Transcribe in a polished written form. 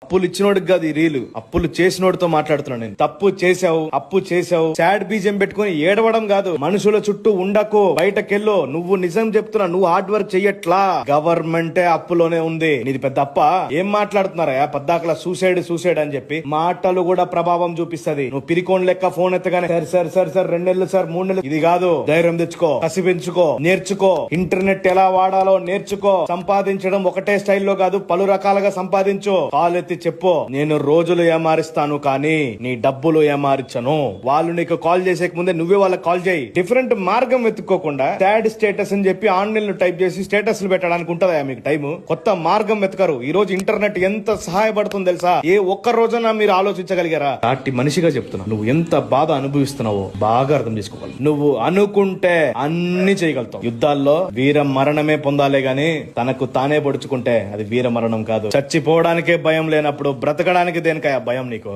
అప్పులు ఇచ్చినోడికి కాదు ఈ రీలు, అప్పులు చేసినోడితో మాట్లాడుతున్నాను నేను. తప్పు చేసావు, అప్పు చేసావు, సాడ్ బీజం పెట్టుకుని ఏడవడం కాదు. మనుషుల చుట్టూ ఉండకు, బయటకెళ్ళు. నువ్వు నిజం చెప్తున్నా, నువ్వు హార్డ్ వర్క్ చెయ్యట్లా. గవర్నమెంటే అప్పులోనే ఉంది. నీది పెద్ద అప్ప. ఏం మాట్లాడుతున్నారా పద్దాకలా సూసైడ్ అని చెప్పి. మాటలు కూడా ప్రభావం చూపిస్తది. నువ్వు పిరికోన్ లెక్క ఫోన్ ఎత్తగానే సార్ 2 నెలలు సార్ 3 నెలలు, ఇది కాదు. ధైర్యం తెచ్చుకో, కసి పెంచుకో, నేర్చుకో. ఇంటర్నెట్ ఎలా వాడాలో నేర్చుకో. సంపాదించడం ఒకటే స్టైల్లో కాదు, పలు రకాలుగా సంపాదించు. కాలెత్తి చెప్పు, నేను రోజులు ఏమారిస్తాను కానీ నీ డబ్బులు ఏమారించను. వాళ్ళు నీకు కాల్ చేసే ముందే నువ్వే వాళ్ళకి కాల్ చేయి. డిఫరెంట్ మార్గం వెతుక్కోకుండా సాడ్ స్టేటస్ అని చెప్పి ఆన్లైన్ లో టైప్ చేసి స్టేటస్ పెట్టడానికి ఉంటదా మీకు టైం? కొత్త మార్గం వెతకరు. ఈ రోజు ఇంటర్నెట్ ఎంత సహాయపడుతుంది తెలుసా? ఏ ఒక్క రోజున మీరు ఆలోచించగలిగారా? నాటి మనిషిగా చెప్తున్నా, నువ్వు ఎంత బాధ అనుభవిస్తున్నావో బాగా అర్థం చేసుకోవాలి. నువ్వు అనుకుంటే అన్ని చేయగలుగుతావు. యుద్ధాల్లో వీర మరణమే పొందాలే గాని తనకు తానే పొడుచుకుంటే అది వీర మరణం కాదు. చచ్చిపోవడానికే భయం లేనప్పుడు బ్రతకడానికి దేనికయ్యా భయం నీకు?